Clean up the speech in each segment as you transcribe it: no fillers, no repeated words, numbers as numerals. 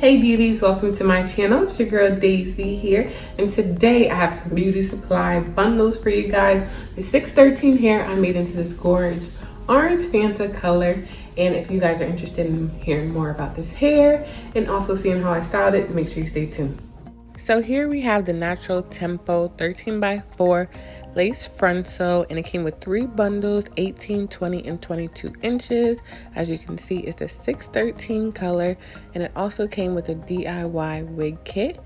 Hey beauties, welcome to my channel. It's your girl Daisy here, and today I have some beauty supply bundles for you guys. The 613 hair I made into this gorgeous orange Fanta color, and if you guys are interested in hearing more about this hair and also seeing how I styled it, make sure you stay tuned. So here we have the Natural Tempo 13x4 lace frontal, and it came with 3 bundles, 18, 20, and 22 inches. As you can see, it's the 613 color, and it also came with a DIY wig kit,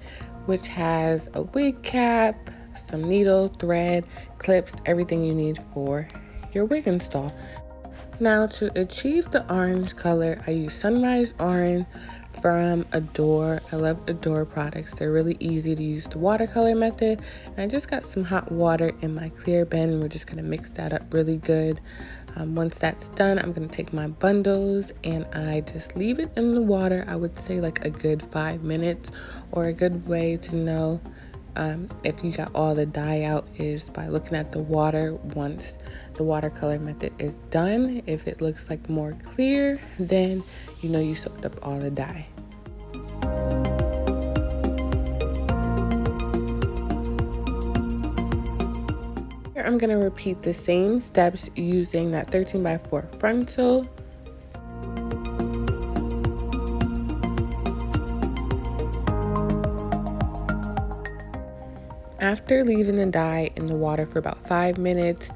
which has a wig cap, some needle, thread, clips, everything you need for your wig install. Now, to achieve the orange color, I use Sunrise Orange from Adore. I love Adore products. They're really easy to use the watercolor method. And I just got some hot water in my clear bin, and we're just going to mix that up really good. Once that's done, I'm going to take my bundles and I just leave it in the water. I would say like a good 5 minutes, or a good way to know if you got all the dye out is by looking at the water once the watercolor method is done. If it looks like more clear, then you know you soaked up all the dye. Here I'm going to repeat the same steps using that 13x4 frontal. After leaving the dye in the water for about 5 minutes,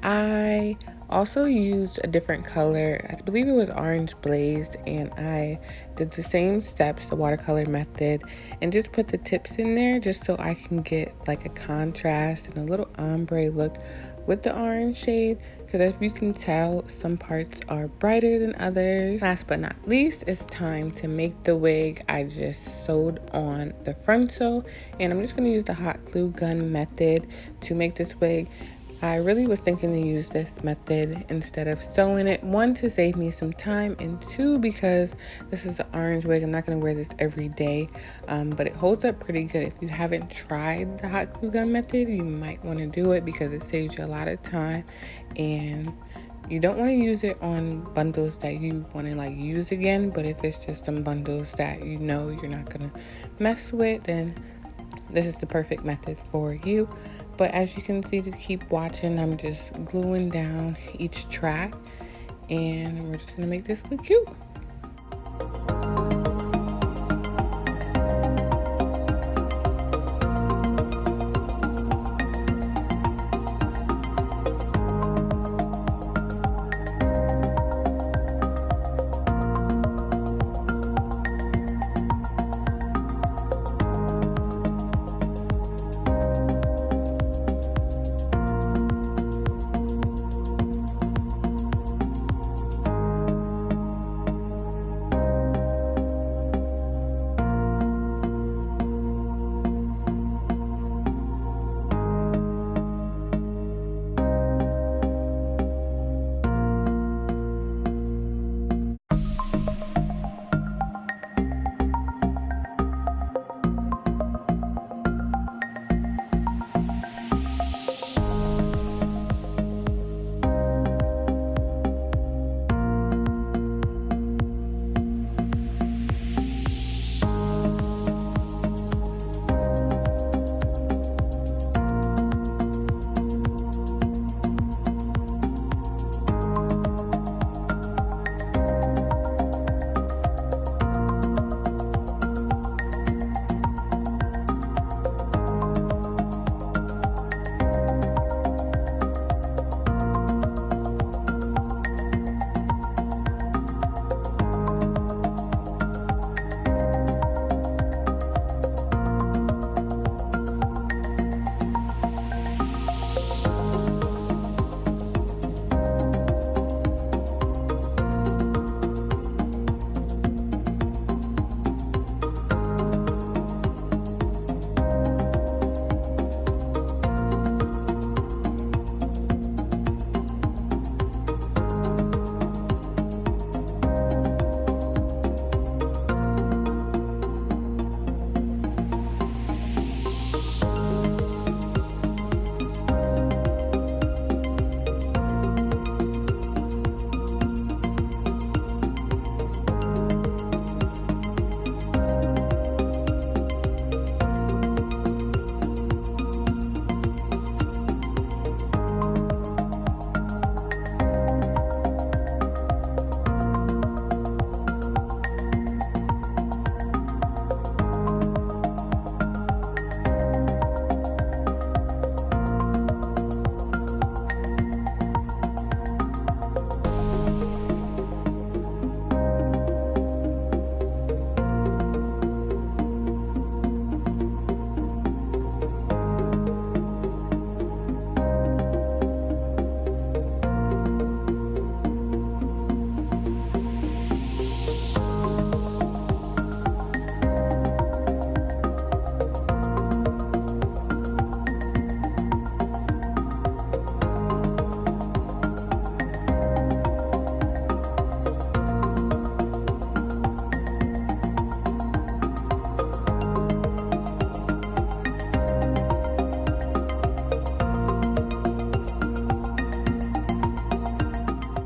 I also used a different color. I believe it was Orange Blaze, and I did the same steps, the watercolor method, and just put the tips in there just so I can get like a contrast and a little ombre look with the orange shade, because as you can tell, some parts are brighter than others. Last but not least, it's time to make the wig. I just sewed on the frontal, and I'm just going to use the hot glue gun method to make this wig. I really was thinking to use this method instead of sewing it. 1, to save me some time, and 2, because this is an orange wig. I'm not going to wear this every day, but it holds up pretty good. If you haven't tried the hot glue gun method, you might want to do it because it saves you a lot of time, and you don't want to use it on bundles that you want to like use again. But if it's just some bundles that you know you're not going to mess with, then this is the perfect method for you. But as you can see, to keep watching, I'm just gluing down each track, and we're just gonna make this look cute.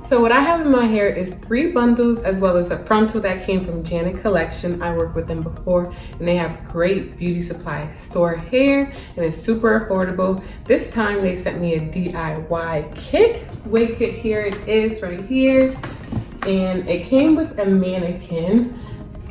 So what I have in my hair is 3 bundles as well as a frontal that came from Janet Collection. I worked with them before and they have great beauty supply store hair and it's super affordable. This time they sent me a DIY kit, wig kit. Here it is right here. And it came with a mannequin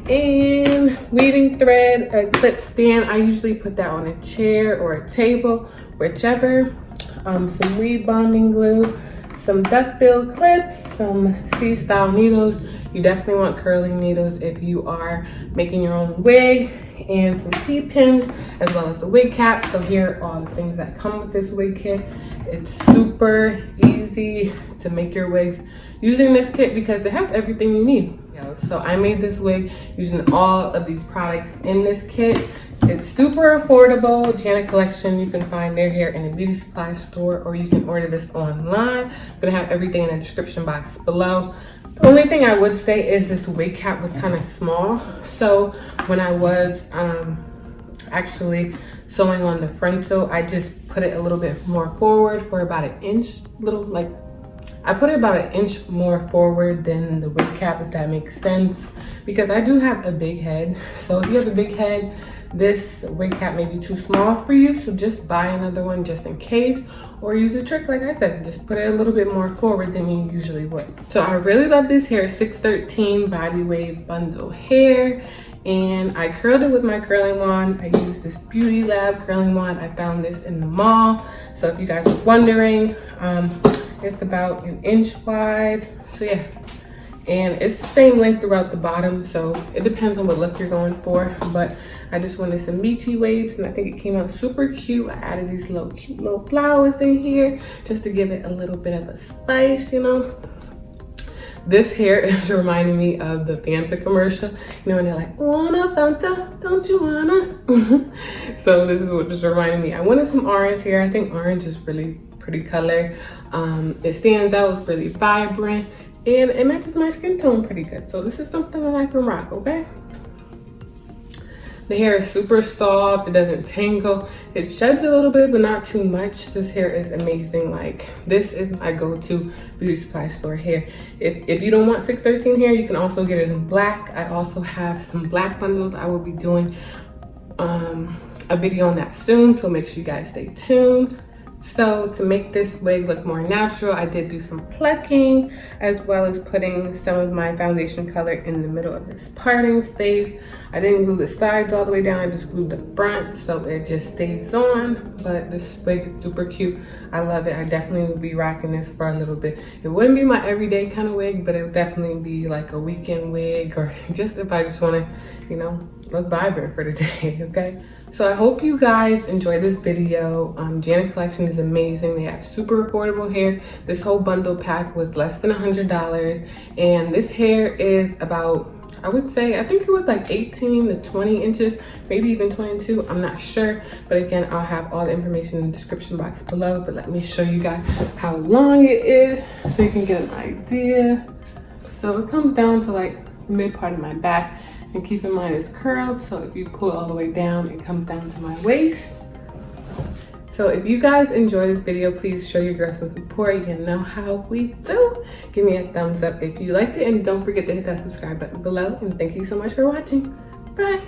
and weaving thread, a clip stand. I usually put that on a chair or a table, whichever. Some rebonding glue, some duck-bill clips, some C-style needles. You definitely want curling needles if you are making your own wig, and some T-pins as well as a wig cap. So here are all the things that come with this wig kit. It's super easy to make your wigs using this kit because it has everything you need. So I made this wig using all of these products in this kit. It's super affordable. Janet Collection, you can find their hair in a beauty supply store or you can order this online. I'm gonna have everything in the description box below. The only thing I would say is this wig cap was kind of small. So when I was actually sewing on the frontal, I just put it a little bit more forward for about an inch, I put it about an inch more forward than the wig cap, if that makes sense, because I do have a big head. So if you have a big head, this wig cap may be too small for you, so just buy another one just in case, or use a trick like I said, just put it a little bit more forward than you usually would. So I really love this hair, 613 body wave bundle hair, and I curled it with my curling wand. I used this Beauty Lab curling wand. I found this in the mall. So if you guys are wondering, it's about an inch wide. So yeah, and it's the same length throughout the bottom, so it depends on what look you're going for. But I just wanted some beachy waves and I think it came out super cute. I added these cute little flowers in here just to give it a little bit of a spice, you know. This hair is reminding me of the Fanta commercial. You know when they're like, wanna Fanta, don't you wanna? So this is what just reminded me. I wanted some orange here. I think orange is really pretty color. It stands out, it's really vibrant, and it matches my skin tone pretty good. So this is something that I can rock, okay? The hair is super soft, it doesn't tangle. It sheds a little bit, but not too much. This hair is amazing. Like, this is my go-to beauty supply store hair. If you don't want 613 hair, you can also get it in black. I also have some black bundles. I will be doing a video on that soon, so make sure you guys stay tuned. So to make this wig look more natural, I did do some plucking as well as putting some of my foundation color in the middle of this parting space. I didn't glue the sides all the way down, I just glued the front so it just stays on. But this wig is super cute. I love it. I definitely will be rocking this for a little bit. It wouldn't be my everyday kind of wig, but it would definitely be like a weekend wig, or just if I just want to, you know, look vibrant for the day, okay? So I hope you guys enjoyed this video. Janet Collection is amazing. They have super affordable hair. This whole bundle pack was less than $100. And this hair is about, I would say, I think it was like 18 to 20 inches, maybe even 22, I'm not sure. But again, I'll have all the information in the description box below. But let me show you guys how long it is so you can get an idea. So it comes down to like the mid part of my back. And keep in mind it's curled, so if you pull it all the way down, it comes down to my waist. So if you guys enjoy this video, please show your girl some support. You know how we do. Give me a thumbs up if you liked it, and don't forget to hit that subscribe button below. And thank you so much for watching. Bye.